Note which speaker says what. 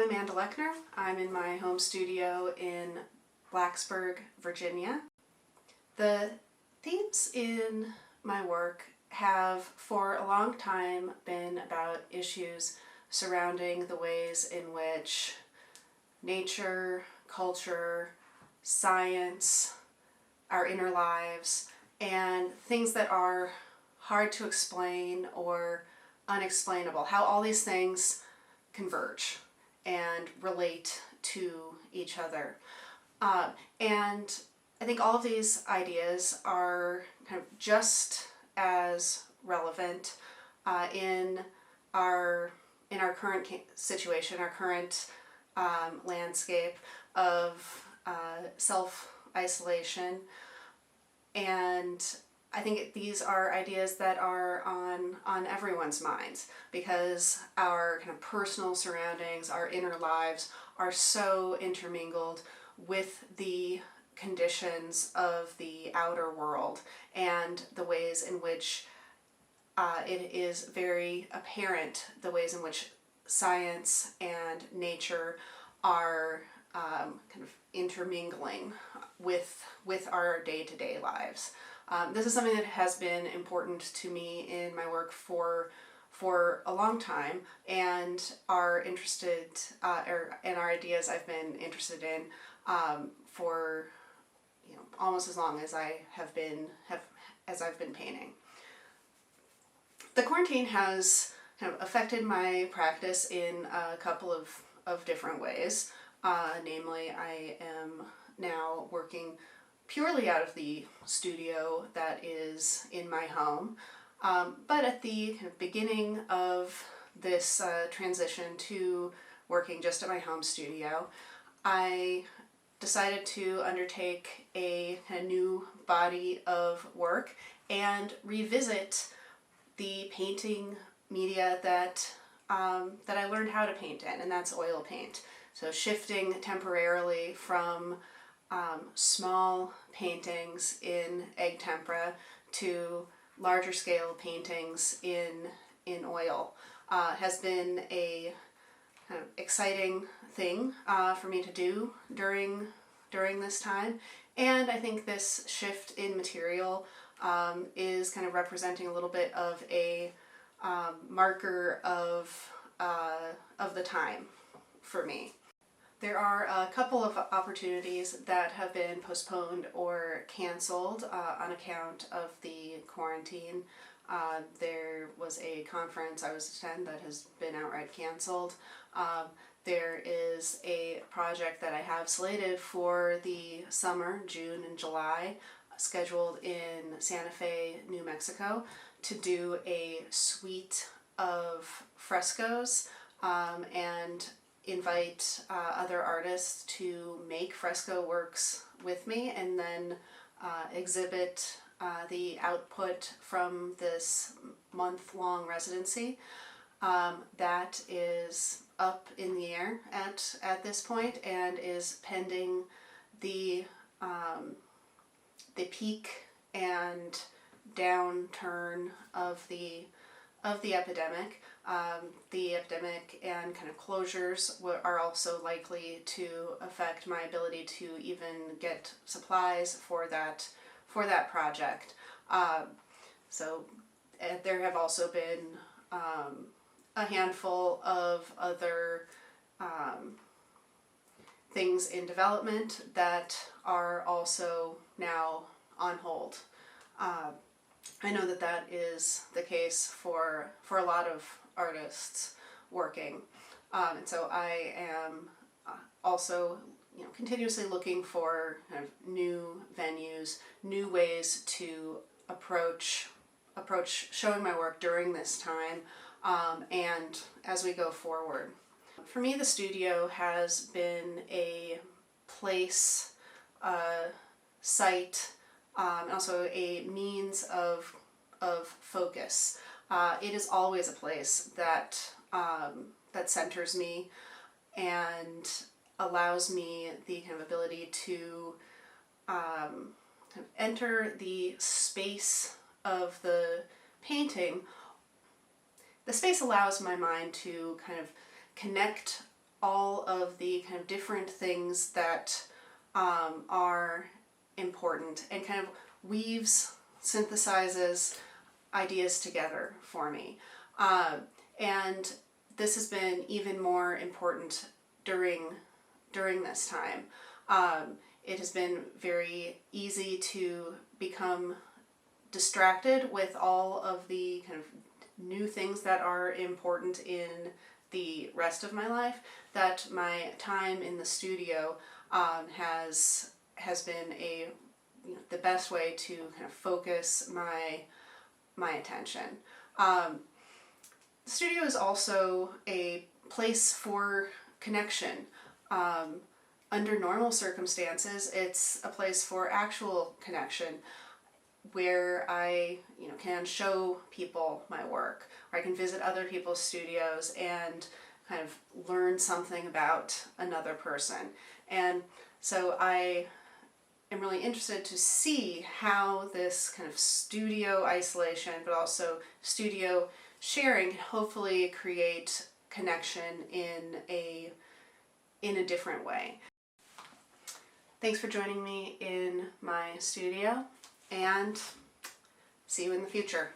Speaker 1: I'm Amanda Lechner. I'm in my home studio in Blacksburg, Virginia. The themes in my work have for a long time been about issues surrounding the ways in which nature, culture, science, our inner lives, and things that are hard to explain or unexplainable, how all these things converge and relate to each other. And I think all of these ideas are kind of just as relevant in our current situation, our current landscape of self-isolation. And I think these are ideas that are on everyone's minds because our kind of personal surroundings, our inner lives are so intermingled with the conditions of the outer world and the ways in which it is very apparent, the ways in which science and nature are kind of intermingling with our day-to-day lives. This is something that has been important to me in my work for a long time, and are interested and are ideas I've been interested in for almost as long as I've been painting. The quarantine has kind of affected my practice in a couple of different ways. Namely, I am now working purely out of the studio that is in my home. But at the kind of beginning of this transition to working just at my home studio, I decided to undertake a kind of new body of work and revisit the painting media that I learned how to paint in, and that's oil paint. So shifting temporarily from small paintings in egg tempera to larger scale paintings in oil has been a kind of exciting thing for me to do during this time. And I think this shift in material is kind of representing a little bit of a marker of the time for me. There are a couple of opportunities that have been postponed or canceled on account of the quarantine. There was a conference I was to attend that has been outright canceled. There is a project that I have slated for the summer, June and July, scheduled in Santa Fe, New Mexico, to do a suite of frescoes and invite other artists to make fresco works with me and then exhibit the output from this month-long residency. That is up in the air at this point and is pending the peak and downturn of the epidemic. The epidemic and kind of closures are also likely to affect my ability to even get supplies for that project. So there have also been a handful of other things in development that are also now on hold. I know that is the case for a lot of artists working, and so I am also continuously looking for kind of new venues, new ways to approach showing my work during this time, and as we go forward. For me, the studio has been a place, site, and also a means of focus. It is always a place that centers me and allows me the kind of ability to kind of enter the space of the painting. The space allows my mind to kind of connect all of the kind of different things that are important, and kind of weaves, synthesizes ideas together for me. And this has been even more important during this time. It has been very easy to become distracted with all of the kind of new things that are important in the rest of my life, that my time in the studio has been the best way to kind of focus my attention. The studio is also a place for connection. Under normal circumstances, it's a place for actual connection, where I can show people my work, or I can visit other people's studios and kind of learn something about another person. And so I am really interested to see how this kind of studio isolation, but also studio sharing, can hopefully create connection in a different way. Thanks for joining me in my studio, and see you in the future.